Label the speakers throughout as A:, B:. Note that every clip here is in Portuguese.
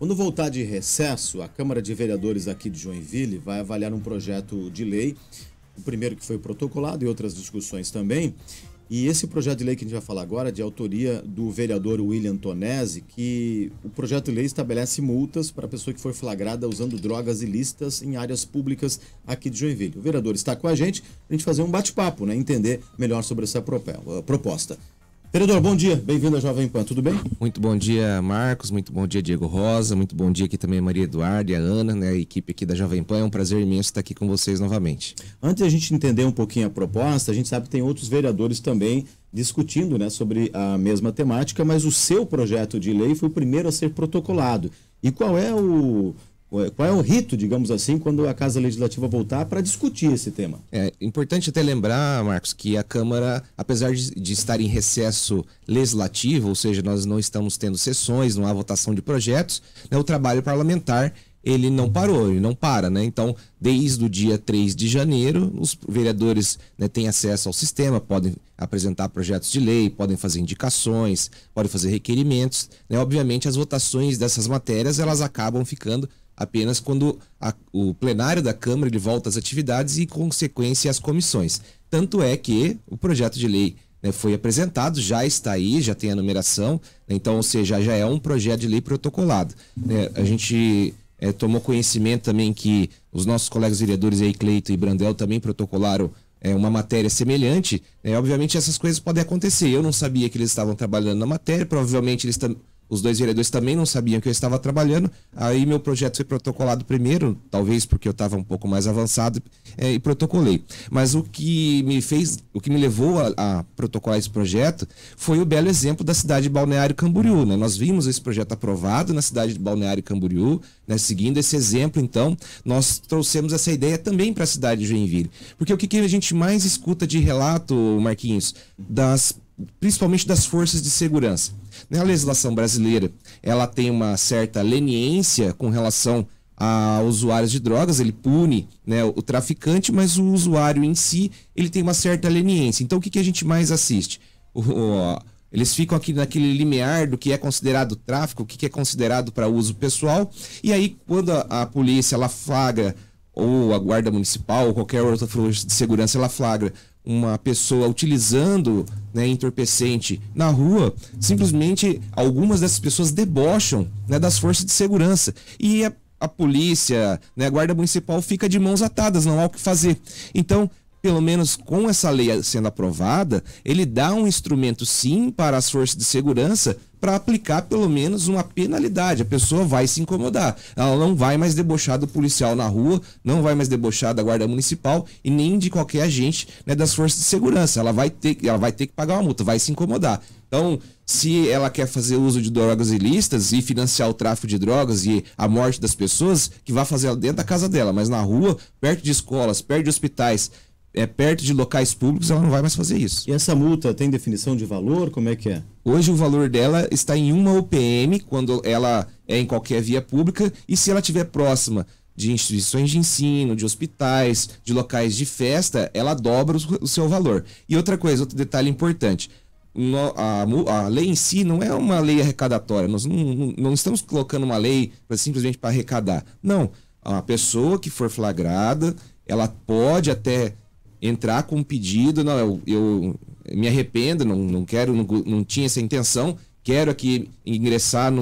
A: Quando voltar de recesso, a Câmara de Vereadores aqui de Joinville vai avaliar um projeto de lei, o primeiro que foi protocolado e outras discussões também. E esse projeto de lei que a gente vai falar agora é de autoria do vereador William Tonesi, que o projeto de lei estabelece multas para a pessoa que for flagrada usando drogas ilícitas em áreas públicas aqui de Joinville. O vereador está com a gente fazer um bate-papo, né? Entender melhor sobre essa proposta. Vereador, bom dia, bem-vindo à Jovem Pan, tudo bem?
B: Muito bom dia, Marcos, muito bom dia, Diego Rosa, muito bom dia aqui também a Maria Eduarda e a Ana, né, a equipe aqui da Jovem Pan, é um prazer imenso estar aqui com vocês novamente.
A: Antes de a gente entender um pouquinho a proposta, a gente sabe que tem outros vereadores também discutindo, né, sobre a mesma temática, mas o seu projeto de lei foi o primeiro a ser protocolado. E qual é o rito, digamos assim, quando a Casa Legislativa voltar para discutir esse tema?
B: É importante até lembrar, Marcos, que a Câmara, apesar de estar em recesso legislativo, ou seja, nós não estamos tendo sessões, não há votação de projetos, né, o trabalho parlamentar, ele não parou, ele não para, né? Então, desde o dia 3 de janeiro, os vereadores, né, têm acesso ao sistema, podem apresentar projetos de lei, podem fazer indicações, podem fazer requerimentos, né? Obviamente, as votações dessas matérias, elas acabam ficando apenas quando o plenário da Câmara ele volta às atividades e, em consequência, às comissões. Tanto é que o projeto de lei, né, foi apresentado, já está aí, já tem a numeração, né, então, ou seja, já é um projeto de lei protocolado. A gente tomou conhecimento também que os nossos colegas vereadores aí, Cleito e Brandel, também protocolaram uma matéria semelhante. Obviamente, essas coisas podem acontecer. Eu não sabia que eles estavam trabalhando na matéria, provavelmente os dois vereadores também não sabiam que eu estava trabalhando. Aí meu projeto foi protocolado primeiro, talvez porque eu estava um pouco mais avançado, e protocolei. Mas o que me levou a protocolar esse projeto foi o belo exemplo da cidade de Balneário Camboriú, né? Nós vimos esse projeto aprovado na cidade de Balneário Camboriú, né? Seguindo esse exemplo, então, nós trouxemos essa ideia também para a cidade de Joinville. Porque o que a gente mais escuta de relato, Marquinhos, principalmente das forças de segurança. A legislação brasileira, ela tem uma certa leniência com relação a usuários de drogas, ele pune, né, o traficante, mas o usuário em si, ele tem uma certa leniência. Então, o que a gente mais assiste? Eles ficam aqui naquele limiar do que é considerado tráfico, o que é considerado para uso pessoal, e aí, quando a polícia ela flagra, ou a guarda municipal, ou qualquer outra força de segurança, ela flagra uma pessoa utilizando, né, entorpecente na rua, simplesmente algumas dessas pessoas debocham, né, das forças de segurança. E a polícia, né, a guarda municipal fica de mãos atadas, não há o que fazer. Então, pelo menos com essa lei sendo aprovada, ele dá um instrumento sim para as forças de segurança para aplicar pelo menos uma penalidade. A pessoa vai se incomodar. Ela não vai mais debochar do policial na rua, não vai mais debochar da guarda municipal e nem de qualquer agente, né, das forças de segurança. Ela vai ter que pagar uma multa, vai se incomodar. Então, se ela quer fazer uso de drogas ilícitas e financiar o tráfico de drogas e a morte das pessoas, que vai fazer dentro da casa dela, mas na rua, perto de escolas, perto de hospitais, perto de locais públicos, ela não vai mais fazer isso.
A: E essa multa tem definição de valor? Como é que é?
B: Hoje o valor dela está em 1 UPM, quando ela é em qualquer via pública, e se ela estiver próxima de instituições de ensino, de hospitais, de locais de festa, ela dobra o seu valor. E outra coisa, outro detalhe importante, a lei em si não é uma lei arrecadatória, nós não estamos colocando uma lei simplesmente para arrecadar. Não, a pessoa que for flagrada, ela pode até entrar com um pedido, não, eu me arrependo, não quero, não tinha essa intenção, quero aqui ingressar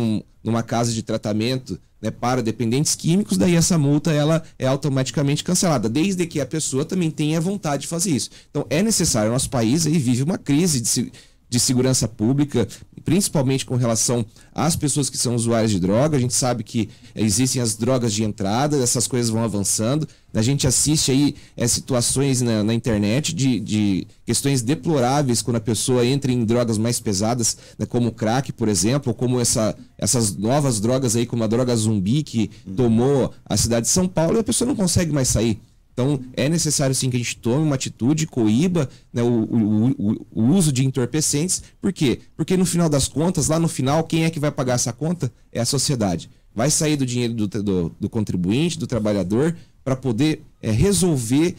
B: numa casa de tratamento, né, para dependentes químicos, daí essa multa ela é automaticamente cancelada, desde que a pessoa também tenha vontade de fazer isso. Então é necessário, o nosso país aí vive uma crise de segurança pública, principalmente com relação às pessoas que são usuárias de droga. A gente sabe que existem as drogas de entrada, essas coisas vão avançando. A gente assiste aí situações na internet de questões deploráveis quando a pessoa entra em drogas mais pesadas, né, como o crack, por exemplo, ou como essas novas drogas aí, como a droga zumbi que tomou a cidade de São Paulo e a pessoa não consegue mais sair. Então, é necessário sim que a gente tome uma atitude, coíba, né, o uso de entorpecentes. Por quê? Porque no final das contas, lá no final, quem é que vai pagar essa conta? É a sociedade. Vai sair do dinheiro do contribuinte, do trabalhador, para poder resolver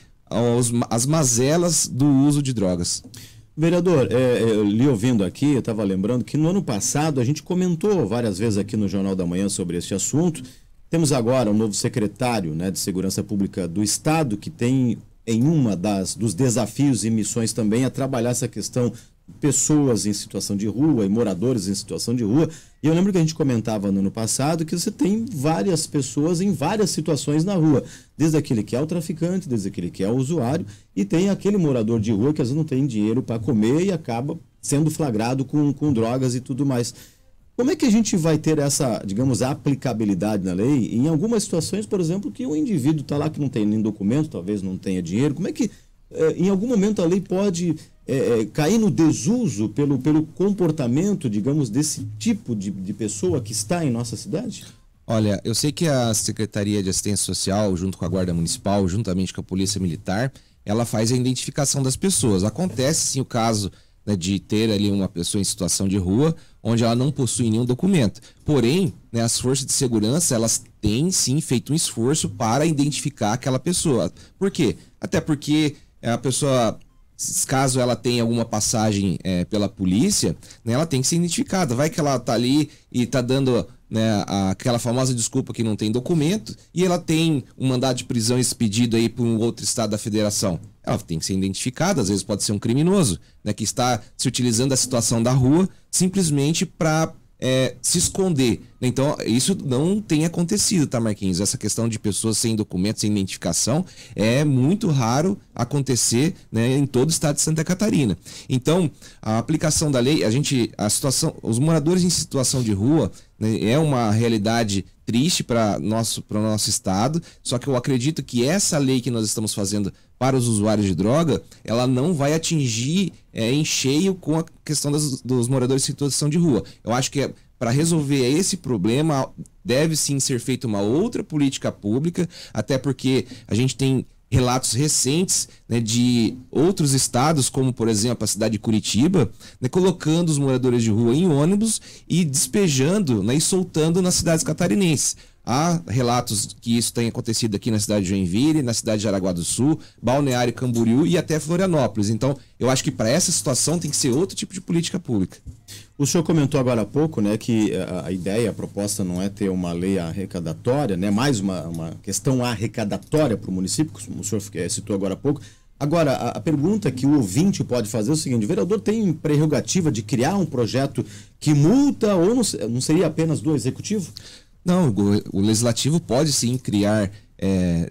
B: as mazelas do uso de drogas.
A: Vereador, eu lhe ouvindo aqui, eu estava lembrando que no ano passado a gente comentou várias vezes aqui no Jornal da Manhã sobre este assunto. Temos agora um novo secretário, né, de Segurança Pública do Estado, que tem em dos desafios e missões também a trabalhar essa questão de pessoas em situação de rua e moradores em situação de rua. E eu lembro que a gente comentava no ano passado que você tem várias pessoas em várias situações na rua, desde aquele que é o traficante, desde aquele que é o usuário, e tem aquele morador de rua que às vezes não tem dinheiro para comer e acaba sendo flagrado com drogas e tudo mais. Como é que a gente vai ter essa, digamos, aplicabilidade na lei em algumas situações, por exemplo, que o indivíduo está lá que não tem nem documento, talvez não tenha dinheiro? Como é que, em algum momento, a lei pode cair no desuso pelo comportamento, digamos, desse tipo de pessoa que está em nossa cidade?
B: Olha, eu sei que a Secretaria de Assistência Social, junto com a Guarda Municipal, juntamente com a Polícia Militar, ela faz a identificação das pessoas. Acontece, sim, o caso, né, de ter ali uma pessoa em situação de rua, onde ela não possui nenhum documento. Porém, né, as forças de segurança, elas têm sim feito um esforço para identificar aquela pessoa. Por quê? Até porque a pessoa, caso ela tenha alguma passagem pela polícia, né, ela tem que ser identificada. Vai que ela tá ali e tá dando, né, aquela famosa desculpa que não tem documento, e ela tem um mandado de prisão expedido aí por um outro estado da federação. Ela tem que ser identificada, às vezes pode ser um criminoso, né, que está se utilizando da situação da rua simplesmente para se esconder. Então, isso não tem acontecido, tá, Marquinhos? Essa questão de pessoas sem documentos, sem identificação, é muito raro acontecer, né, em todo o estado de Santa Catarina. Então, a aplicação da lei, os moradores em situação de rua, né, é uma realidade triste para o nosso estado, só que eu acredito que essa lei que nós estamos fazendo para os usuários de droga, ela não vai atingir em cheio com a questão dos moradores em situação de rua. Eu acho que para resolver esse problema deve sim ser feita uma outra política pública, até porque a gente tem relatos recentes, né, de outros estados, como por exemplo a cidade de Curitiba, né, colocando os moradores de rua em ônibus e despejando, né, e soltando nas cidades catarinenses. Há relatos que isso tem acontecido aqui na cidade de Joinville, na cidade de Jaraguá do Sul, Balneário Camboriú e até Florianópolis. Então, eu acho que para essa situação tem que ser outro tipo de política pública.
A: O senhor comentou agora há pouco, né, que a ideia, a proposta não é ter uma lei arrecadatória, né, mais uma questão arrecadatória para o município, como o senhor citou agora há pouco. Agora, a pergunta que o ouvinte pode fazer é o seguinte: o vereador tem prerrogativa de criar um projeto que multa ou não seria apenas do executivo?
B: Não, o legislativo pode sim criar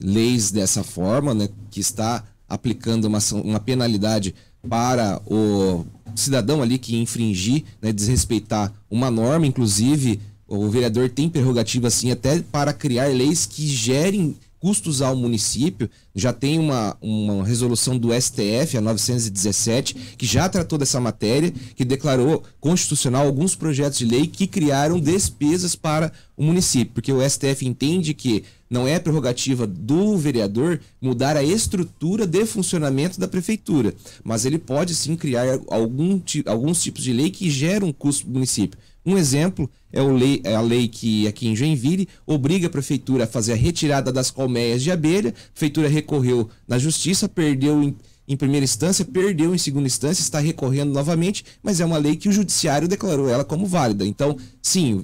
B: leis dessa forma, né, que está aplicando uma penalidade para o cidadão ali que infringir, né, desrespeitar uma norma. Inclusive, o vereador tem prerrogativa sim até para criar leis que gerem custos ao município. Já tem uma resolução do STF, a 917, que já tratou dessa matéria, que declarou constitucional alguns projetos de lei que criaram despesas para o município, porque o STF entende que não é prerrogativa do vereador mudar a estrutura de funcionamento da prefeitura, mas ele pode sim criar alguns tipos de lei que geram um custo para o município. Um exemplo é a lei que aqui em Joinville obriga a prefeitura a fazer a retirada das colmeias de abelha. A prefeitura recorreu na justiça, perdeu em primeira instância, perdeu em segunda instância, está recorrendo novamente, mas é uma lei que o judiciário declarou ela como válida. Então, sim,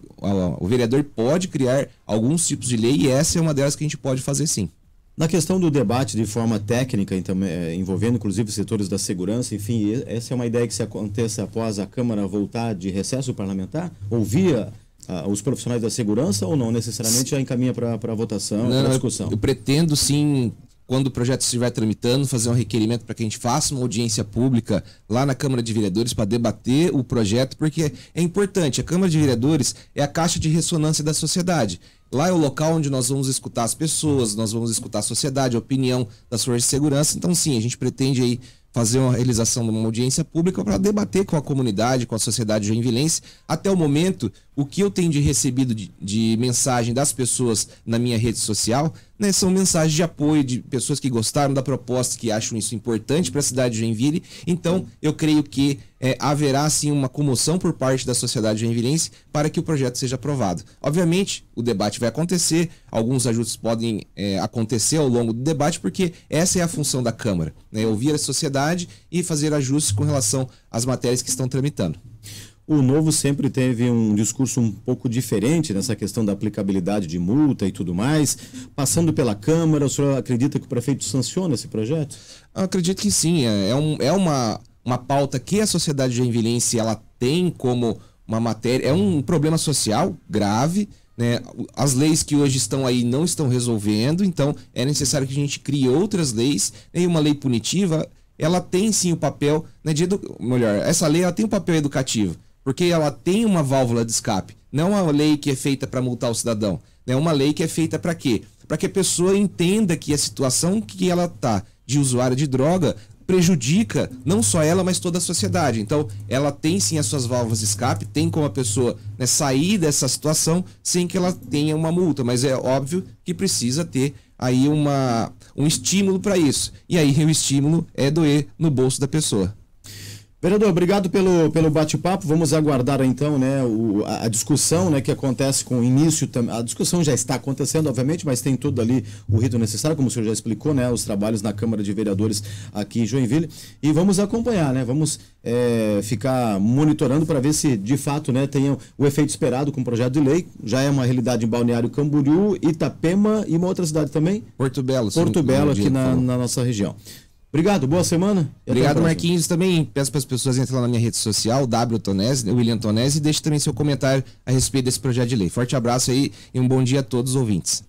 B: o vereador pode criar alguns tipos de lei e essa é uma delas que a gente pode fazer sim.
A: Na questão do debate de forma técnica, envolvendo inclusive os setores da segurança, enfim, essa é uma ideia que se aconteça após a Câmara voltar de recesso parlamentar? Ouvir os profissionais da segurança ou não necessariamente já encaminha para votação, para discussão?
B: Eu pretendo sim, quando o projeto estiver tramitando, fazer um requerimento para que a gente faça uma audiência pública lá na Câmara de Vereadores para debater o projeto, porque é importante. A Câmara de Vereadores é a caixa de ressonância da sociedade. Lá é o local onde nós vamos escutar as pessoas, nós vamos escutar a sociedade, a opinião das forças de segurança. Então, sim, a gente pretende aí fazer uma realização de uma audiência pública para debater com a comunidade, com a sociedade joinvilense. Até o momento, o que eu tenho recebido de mensagem das pessoas na minha rede social né, são mensagens de apoio de pessoas que gostaram da proposta, que acham isso importante para a cidade de Joinville. Então, eu creio que haverá, sim, uma comoção por parte da sociedade joinvilense para que o projeto seja aprovado. Obviamente, o debate vai acontecer, alguns ajustes podem acontecer ao longo do debate, porque essa é a função da Câmara, né, ouvir a sociedade e fazer ajustes com relação às matérias que estão tramitando.
A: O Novo sempre teve um discurso um pouco diferente nessa questão da aplicabilidade de multa e tudo mais. Passando pela Câmara, o senhor acredita que o prefeito sanciona esse projeto?
B: Eu acredito que sim. É uma pauta que a sociedade joinvilense ela tem como uma matéria. É um problema social grave, né? As leis que hoje estão aí não estão resolvendo, então é necessário que a gente crie outras leis, né? E uma lei punitiva, ela tem sim o papel, né, melhor, essa lei ela tem um papel educativo, porque ela tem uma válvula de escape. Não é uma lei que é feita para multar o cidadão. É uma lei que é feita para quê? Para que a pessoa entenda que a situação que ela está de usuário de droga prejudica não só ela, mas toda a sociedade. Então, ela tem sim as suas válvulas de escape, tem como a pessoa, né, sair dessa situação sem que ela tenha uma multa. Mas é óbvio que precisa ter aí um estímulo para isso. E aí o estímulo é doer no bolso da pessoa.
A: Vereador, obrigado pelo bate-papo. Vamos aguardar então, né, a discussão, né, que acontece com o início. A discussão já está acontecendo, obviamente, mas tem todo ali o rito necessário, como o senhor já explicou, né, os trabalhos na Câmara de Vereadores aqui em Joinville. E vamos acompanhar, né, vamos ficar monitorando para ver se de fato, né, tenha o efeito esperado com o projeto de lei. Já é uma realidade em Balneário Camboriú, Itapema e uma outra cidade também?
B: Porto Belo.
A: Porto Belo, aqui na nossa região. Obrigado, boa semana.
B: Obrigado, Marquinhos. Também peço para as pessoas entrarem lá na minha rede social, W Tonesi, William Tonesi, e deixe também seu comentário a respeito desse projeto de lei. Forte abraço aí e um bom dia a todos os ouvintes.